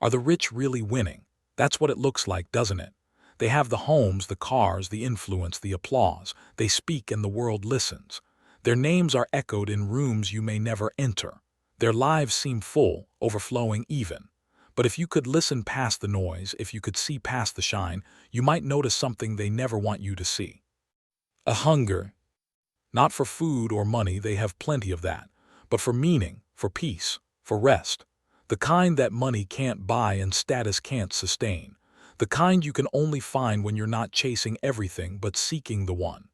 Are the rich really winning? That's what it looks like, doesn't it? They have the homes, the cars, the influence, the applause. They speak and the world listens. Their names are echoed in rooms you may never enter. Their lives seem full, overflowing even. But if you could listen past the noise, if you could see past the shine, you might notice something they never want you to see. A hunger. Not for food or money, they have plenty of that, but for meaning, for peace, for rest. The kind that money can't buy and status can't sustain. The kind you can only find when you're not chasing everything but seeking the one.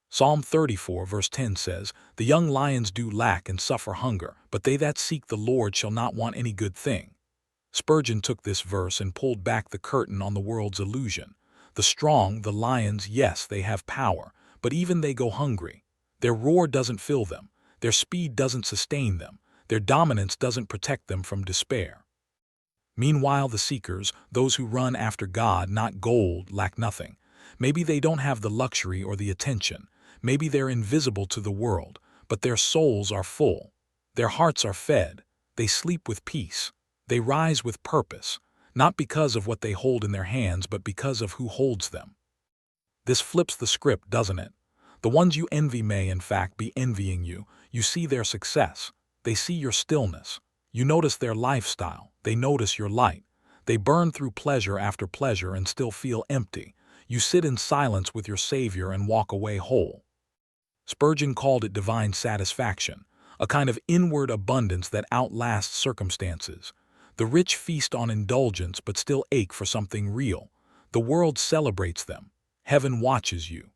Psalm 34 verse 10 says, "The young lions do lack and suffer hunger, but they that seek the Lord shall not want any good thing." Spurgeon took this verse and pulled back the curtain on the world's illusion. The strong, the lions, yes, they have power, but even they go hungry. Their roar doesn't fill them. Their speed doesn't sustain them. Their dominance doesn't protect them from despair. Meanwhile, the seekers, those who run after God, not gold, lack nothing. Maybe they don't have the luxury or the attention. Maybe they're invisible to the world, but their souls are full. Their hearts are fed. They sleep with peace. They rise with purpose, not because of what they hold in their hands, but because of who holds them. This flips the script, doesn't it? The ones you envy may, in fact, be envying you. You see their success. They see your stillness. You notice their lifestyle. They notice your light. They burn through pleasure after pleasure and still feel empty. You sit in silence with your Savior and walk away whole. Spurgeon called it divine satisfaction, a kind of inward abundance that outlasts circumstances. The rich feast on indulgence but still ache for something real. The world celebrates them. Heaven watches you.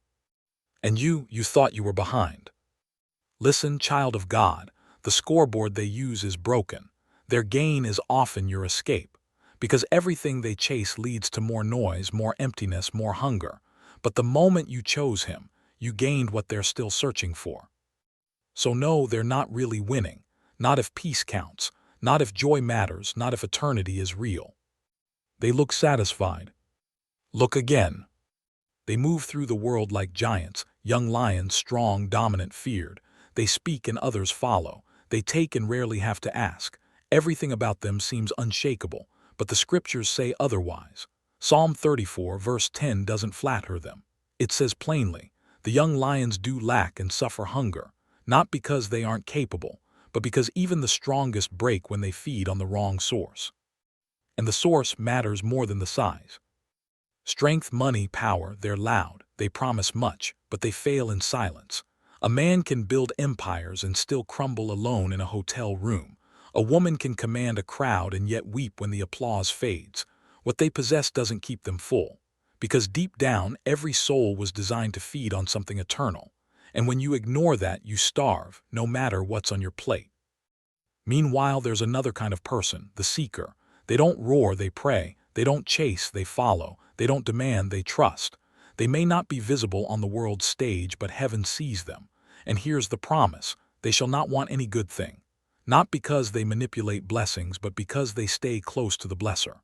And you thought you were behind. Listen, child of God, the scoreboard they use is broken. Their gain is often your escape, because everything they chase leads to more noise, more emptiness, more hunger. But the moment you chose Him, you gained what they're still searching for. So no, they're not really winning, not if peace counts, not if joy matters, not if eternity is real. They look satisfied. Look again. They move through the world like giants, young lions, strong, dominant, feared. They speak and others follow. They take and rarely have to ask. Everything about them seems unshakable, but the scriptures say otherwise. Psalm 34 verse 10 doesn't flatter them. It says plainly, "The young lions do lack and suffer hunger, not because they aren't capable, but because even the strongest break when they feed on the wrong source." And the source matters more than the size. Strength, money, power, they're loud, they promise much, but they fail in silence. A man can build empires and still crumble alone in a hotel room. A woman can command a crowd and yet weep when the applause fades. What they possess doesn't keep them full, because deep down, every soul was designed to feed on something eternal. And when you ignore that, you starve, no matter what's on your plate. Meanwhile, there's another kind of person, the seeker. They don't roar, they pray. They don't chase, they follow. They don't demand, they trust. They may not be visible on the world's stage, but heaven sees them. And here's the promise: they shall not want any good thing. Not because they manipulate blessings, but because they stay close to the blesser.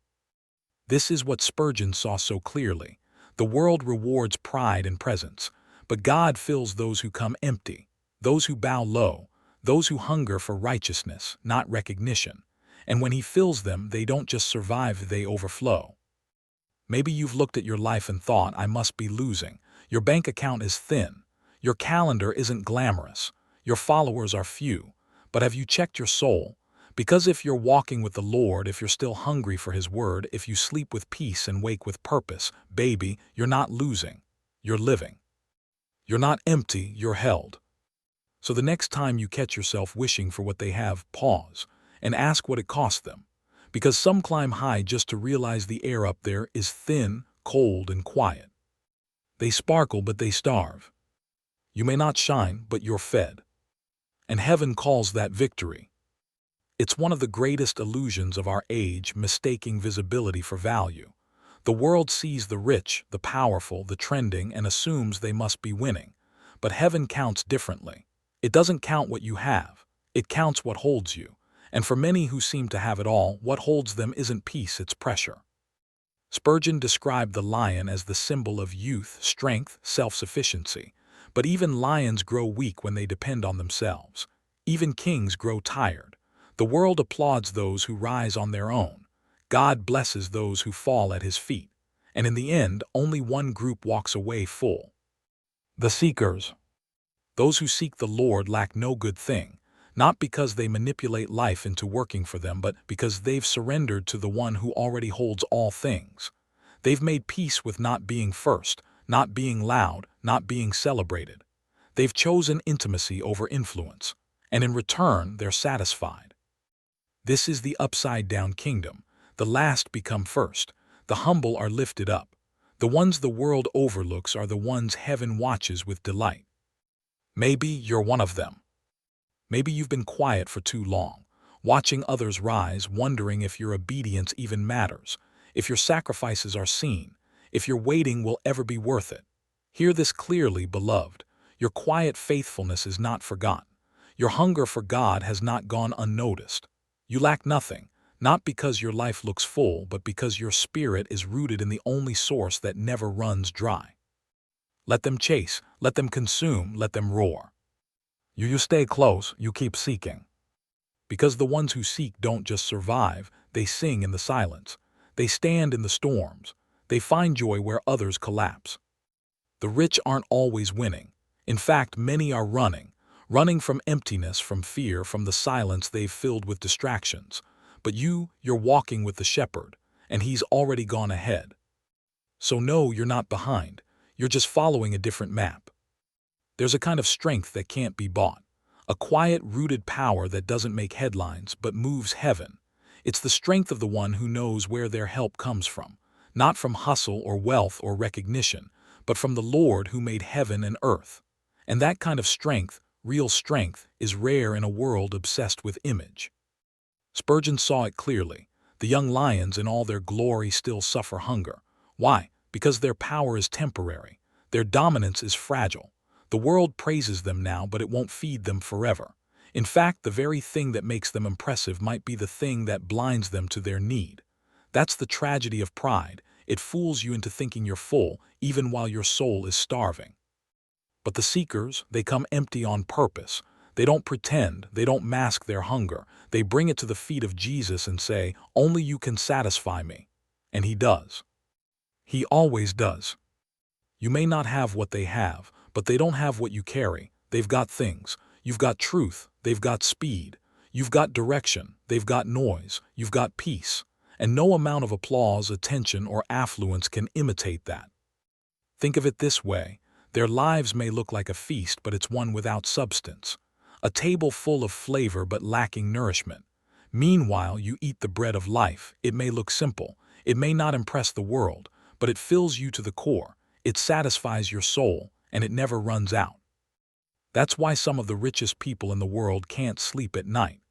This is what Spurgeon saw so clearly. The world rewards pride and presence, but God fills those who come empty, those who bow low, those who hunger for righteousness, not recognition. And when He fills them, they don't just survive, they overflow. Maybe you've looked at your life and thought, "I must be losing." Your bank account is thin. Your calendar isn't glamorous. Your followers are few. But have you checked your soul? Because if you're walking with the Lord, if you're still hungry for His word, if you sleep with peace and wake with purpose, baby, you're not losing. You're living. You're not empty, you're held. So the next time you catch yourself wishing for what they have, pause and ask what it cost them. Because some climb high just to realize the air up there is thin, cold, and quiet. They sparkle, but they starve. You may not shine, but you're fed. And heaven calls that victory. It's one of the greatest illusions of our age, mistaking visibility for value. The world sees the rich, the powerful, the trending, and assumes they must be winning. But heaven counts differently. It doesn't count what you have. It counts what holds you. And for many who seem to have it all, what holds them isn't peace, it's pressure. Spurgeon described the lion as the symbol of youth, strength, self-sufficiency. But even lions grow weak when they depend on themselves. Even kings grow tired. The world applauds those who rise on their own. God blesses those who fall at his feet, and in the end, only one group walks away full. The seekers. Those who seek the Lord lack no good thing, not because they manipulate life into working for them, but because they've surrendered to the one who already holds all things. They've made peace with not being first, not being loud, not being celebrated. They've chosen intimacy over influence, and in return, they're satisfied. This is the upside-down kingdom. The last become first. The humble are lifted up. The ones the world overlooks are the ones heaven watches with delight. Maybe you're one of them. Maybe you've been quiet for too long, watching others rise, wondering if your obedience even matters, if your sacrifices are seen, if your waiting will ever be worth it. Hear this clearly, beloved. Your quiet faithfulness is not forgotten. Your hunger for God has not gone unnoticed. You lack nothing, not because your life looks full, but because your spirit is rooted in the only source that never runs dry. Let them chase, let them consume, let them roar. You stay close, you keep seeking. Because the ones who seek don't just survive, they sing in the silence. They stand in the storms. They find joy where others collapse. The rich aren't always winning. In fact, many are running from emptiness, from fear, from the silence they've filled with distractions. But you're walking with the shepherd, and he's already gone ahead. So no, you're not behind. You're just following a different map. There's a kind of strength that can't be bought, a quiet, rooted power that doesn't make headlines but moves heaven. It's the strength of the one who knows where their help comes from, not from hustle or wealth or recognition, but from the Lord who made heaven and earth. And that kind of strength, real strength, is rare in a world obsessed with image. Spurgeon saw it clearly. The young lions in all their glory still suffer hunger. Why? Because their power is temporary. Their dominance is fragile. The world praises them now, but it won't feed them forever. In fact, the very thing that makes them impressive might be the thing that blinds them to their need. That's the tragedy of pride. It fools you into thinking you're full, even while your soul is starving. But the seekers, they come empty on purpose. They don't pretend, they don't mask their hunger. They bring it to the feet of Jesus and say, "Only you can satisfy me." And he does. He always does. You may not have what they have, but they don't have what you carry. They've got things. You've got truth. They've got speed. You've got direction. They've got noise. You've got peace. And no amount of applause, attention, or affluence can imitate that. Think of it this way. Their lives may look like a feast, but it's one without substance. A table full of flavor but lacking nourishment. Meanwhile, you eat the bread of life. It may look simple. It may not impress the world, but it fills you to the core. It satisfies your soul, and it never runs out. That's why some of the richest people in the world can't sleep at night.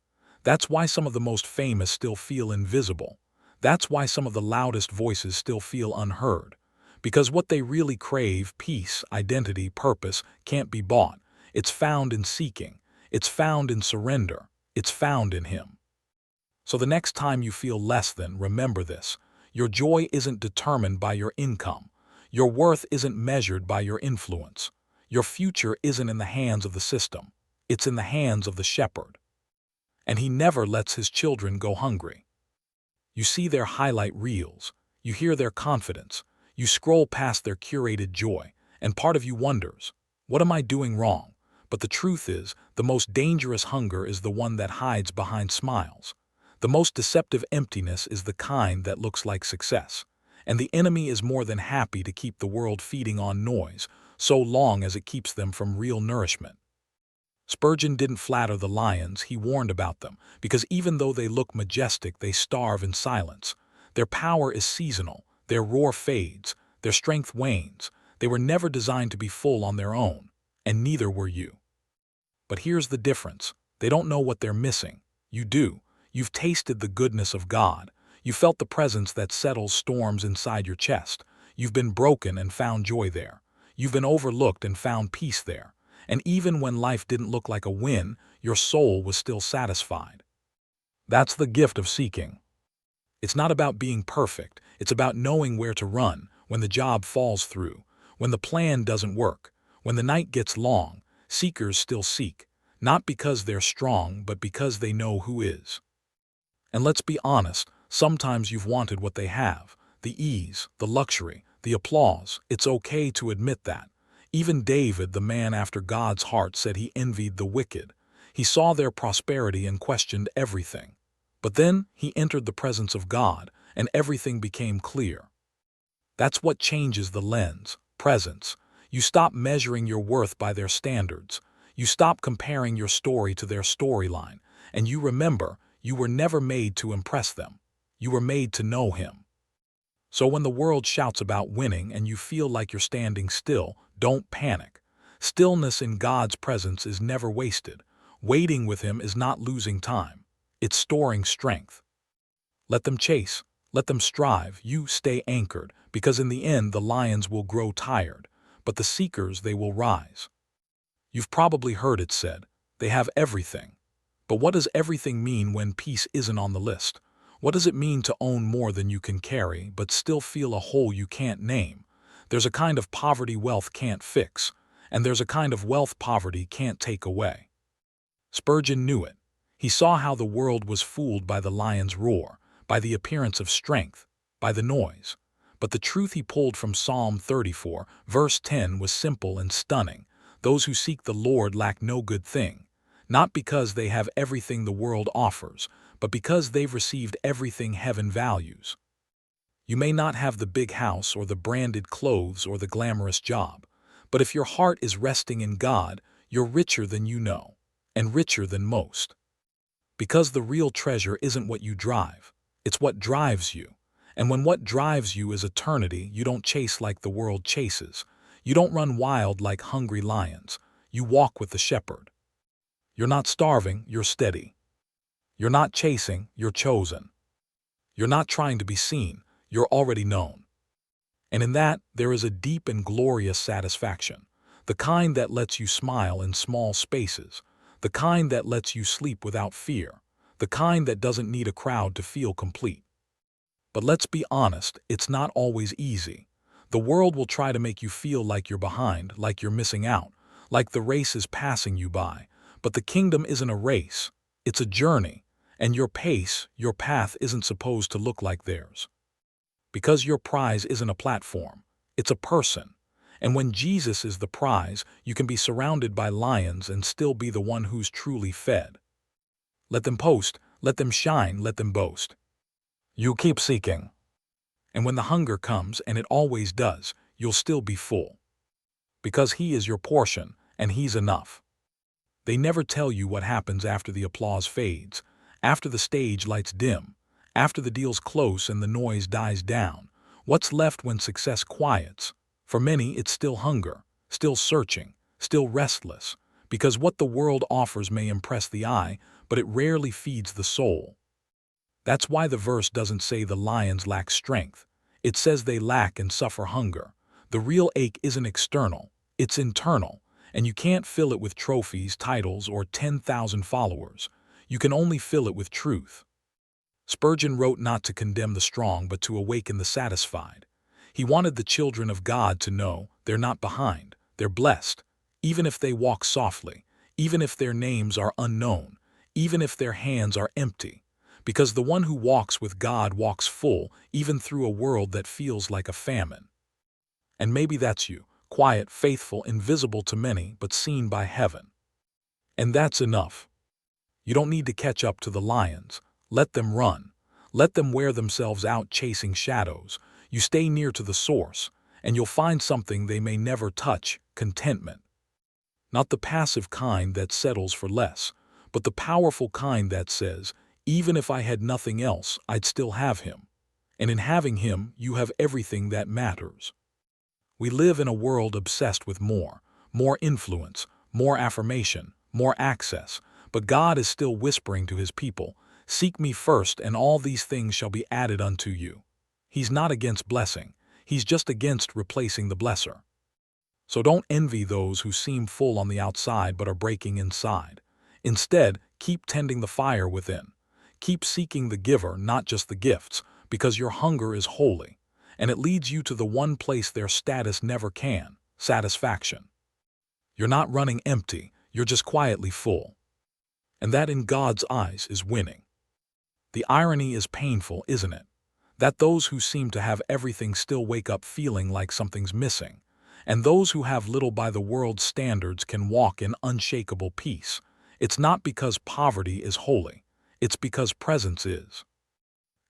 That's why some of the most famous still feel invisible. That's why some of the loudest voices still feel unheard. Because what they really crave, peace, identity, purpose, can't be bought. It's found in seeking. It's found in surrender. It's found in Him. So the next time you feel less than, remember this. Your joy isn't determined by your income. Your worth isn't measured by your influence. Your future isn't in the hands of the system. It's in the hands of the shepherd. And He never lets His children go hungry. You see their highlight reels. You hear their confidence. You scroll past their curated joy, and part of you wonders, what am I doing wrong? But the truth is, the most dangerous hunger is the one that hides behind smiles. The most deceptive emptiness is the kind that looks like success. And the enemy is more than happy to keep the world feeding on noise, so long as it keeps them from real nourishment. Spurgeon didn't flatter the lions, he warned about them, because even though they look majestic, they starve in silence. Their power is seasonal. Their roar fades, their strength wanes. They were never designed to be full on their own, and neither were you. But here's the difference. They don't know what they're missing. You do. You've tasted the goodness of God. You felt the presence that settles storms inside your chest. You've been broken and found joy there. You've been overlooked and found peace there. And even when life didn't look like a win, your soul was still satisfied. That's the gift of seeking. It's not about being perfect. It's about knowing where to run when the job falls through, when the plan doesn't work, when the night gets long. Seekers still seek, not because they're strong, but because they know who is. And let's be honest, Sometimes you've wanted what they have, the ease, the luxury, the applause. It's okay to admit that. Even David, the man after God's heart, said he envied the wicked. He saw their prosperity and questioned everything. But then he entered the presence of God, and everything became clear. That's what changes the lens, presence. You stop measuring your worth by their standards. You stop comparing your story to their storyline, and you remember you were never made to impress them. You were made to know Him. So when the world shouts about winning and you feel like you're standing still, don't panic. Stillness in God's presence is never wasted. Waiting with Him is not losing time. It's storing strength. Let them chase. Let them strive. You stay anchored, because in the end the lions will grow tired, but the seekers, they will rise. You've probably heard it said, they have everything. But what does everything mean when peace isn't on the list? What does it mean to own more than you can carry, but still feel a hole you can't name? There's a kind of poverty wealth can't fix, and there's a kind of wealth poverty can't take away. Spurgeon knew it. He saw how the world was fooled by the lion's roar, by the appearance of strength, by the noise. But the truth he pulled from Psalm 34, verse 10 was simple and stunning. Those who seek the Lord lack no good thing, not because they have everything the world offers, but because they've received everything heaven values. You may not have the big house or the branded clothes or the glamorous job, but if your heart is resting in God, you're richer than you know, and richer than most. Because the real treasure isn't what you drive, it's what drives you. And when what drives you is eternity, you don't chase like the world chases. You don't run wild like hungry lions. You walk with the shepherd. You're not starving, you're steady. You're not chasing, you're chosen. You're not trying to be seen, you're already known. And in that, there is a deep and glorious satisfaction, the kind that lets you smile in small spaces, the kind that lets you sleep without fear, the kind that doesn't need a crowd to feel complete. But let's be honest, it's not always easy. The world will try to make you feel like you're behind, like you're missing out, like the race is passing you by. But the kingdom isn't a race, it's a journey. And your pace, your path isn't supposed to look like theirs. Because your prize isn't a platform, it's a person. And when Jesus is the prize, you can be surrounded by lions and still be the one who's truly fed. Let them post, let them shine, let them boast. You keep seeking. And when the hunger comes, and it always does, you'll still be full. Because He is your portion, and He's enough. They never tell you what happens after the applause fades, after the stage lights dim, after the deal's close and the noise dies down. What's left when success quiets? For many, it's still hunger, still searching, still restless, because what the world offers may impress the eye, but it rarely feeds the soul. That's why the verse doesn't say the lions lack strength. It says they lack and suffer hunger. The real ache isn't external, it's internal, and you can't fill it with trophies, titles, or 10,000 followers. You can only fill it with truth. Spurgeon wrote not to condemn the strong, but to awaken the satisfied. He wanted the children of God to know they're not behind, they're blessed, even if they walk softly, even if their names are unknown, even if their hands are empty. Because the one who walks with God walks full, even through a world that feels like a famine. And maybe that's you, quiet, faithful, invisible to many, but seen by heaven. And that's enough. You don't need to catch up to the lions. Let them run. Let them wear themselves out chasing shadows. You stay near to the source, and you'll find something they may never touch: contentment. Not the passive kind that settles for less, but the powerful kind that says, even if I had nothing else, I'd still have Him. And in having Him, you have everything that matters. We live in a world obsessed with more influence, more affirmation, more access. But God is still whispering to His people, seek me first, and all these things shall be added unto you. He's not against blessing. He's just against replacing the blesser. So don't envy those who seem full on the outside but are breaking inside. Instead, keep tending the fire within. Keep seeking the giver, not just the gifts, because your hunger is holy, and it leads you to the one place their status never can: satisfaction. You're not running empty, you're just quietly full. And that in God's eyes is winning. The irony is painful, isn't it? That those who seem to have everything still wake up feeling like something's missing, and those who have little by the world's standards can walk in unshakable peace. It's not because poverty is holy, it's because presence is.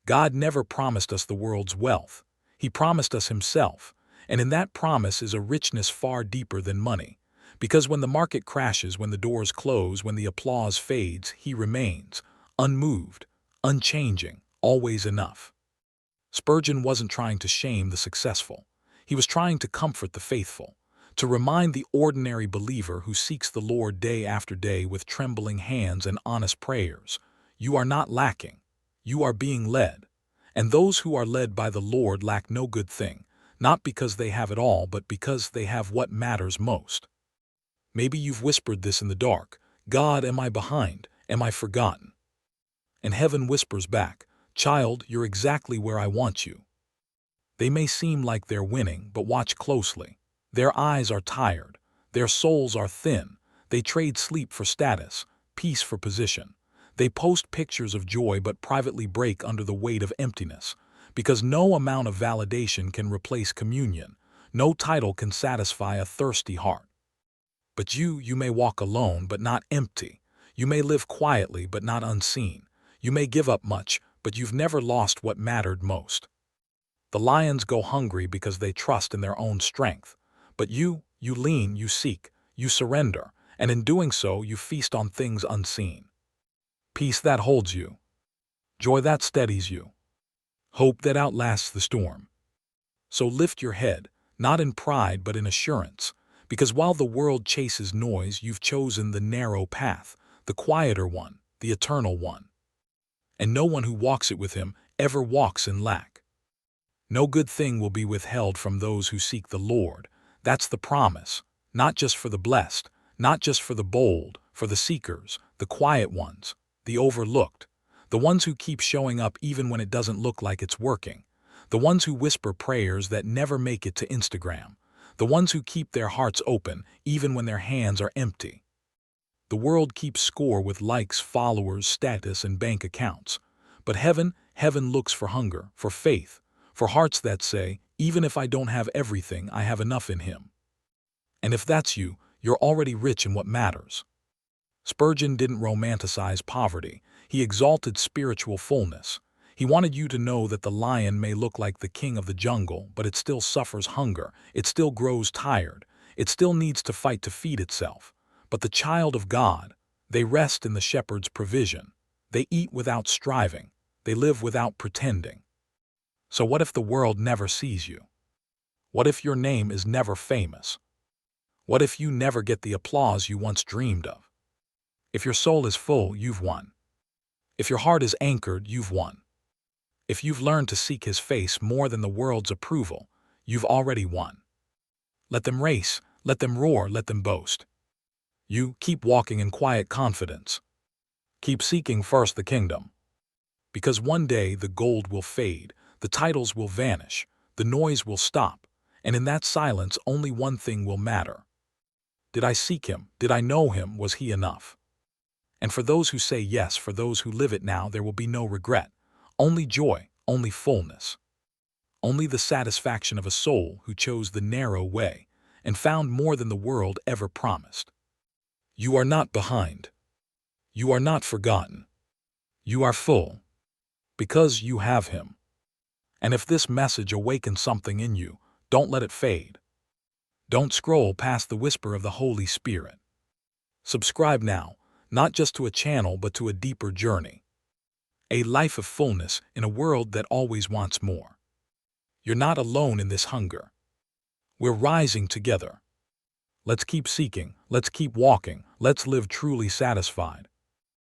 God never promised us the world's wealth. He promised us Himself, and in that promise is a richness far deeper than money. Because when the market crashes, when the doors close, when the applause fades, He remains, unmoved, unchanging, always enough. Spurgeon wasn't trying to shame the successful. He was trying to comfort the faithful, to remind the ordinary believer who seeks the Lord day after day with trembling hands and honest prayers, you are not lacking. You are being led. And those who are led by the Lord lack no good thing, not because they have it all, but because they have what matters most. Maybe you've whispered this in the dark, God, am I behind? Am I forgotten? And heaven whispers back, child, you're exactly where I want you. They may seem like they're winning, but watch closely. Their eyes are tired. Their souls are thin. They trade sleep for status, peace for position. They post pictures of joy but privately break under the weight of emptiness, because no amount of validation can replace communion. No title can satisfy a thirsty heart. But you may walk alone but not empty. You may live quietly but not unseen. You may give up much, but you've never lost what mattered most. The lions go hungry because they trust in their own strength. But you lean, you seek, you surrender, and in doing so you feast on things unseen. Peace that holds you. Joy that steadies you. Hope that outlasts the storm. So lift your head, not in pride but in assurance, because while the world chases noise, you've chosen the narrow path, the quieter one, the eternal one. And no one who walks it with Him ever walks in lack. No good thing will be withheld from those who seek the Lord. That's the promise, not just for the blessed, not just for the bold, for the seekers, the quiet ones, the overlooked, the ones who keep showing up even when it doesn't look like it's working, the ones who whisper prayers that never make it to Instagram, the ones who keep their hearts open even when their hands are empty. The world keeps score with likes, followers, status, and bank accounts. But heaven looks for hunger, for faith, for hearts that say, even if I don't have everything, I have enough in Him. And if that's you, you're already rich in what matters. Spurgeon didn't romanticize poverty. He exalted spiritual fullness. He wanted you to know that the lion may look like the king of the jungle, but it still suffers hunger. It still grows tired. It still needs to fight to feed itself. But the child of God, they rest in the shepherd's provision. They eat without striving. They live without pretending. So what if the world never sees you? What if your name is never famous? What if you never get the applause you once dreamed of? If your soul is full, you've won. If your heart is anchored, you've won. If you've learned to seek His face more than the world's approval, you've already won. Let them race, let them roar, let them boast. You keep walking in quiet confidence. Keep seeking first the kingdom. Because one day the gold will fade, the titles will vanish, the noise will stop, and in that silence only one thing will matter. Did I seek Him? Did I know Him? Was He enough? And for those who say yes, for those who live it now, there will be no regret, only joy, only fullness. Only the satisfaction of a soul who chose the narrow way and found more than the world ever promised. You are not behind. You are not forgotten. You are full, because you have Him. And if this message awakens something in you, don't let it fade. Don't scroll past the whisper of the Holy Spirit. Subscribe now, not just to a channel but to a deeper journey. A life of fullness in a world that always wants more. You're not alone in this hunger. We're rising together. Let's keep seeking, let's keep walking, let's live truly satisfied.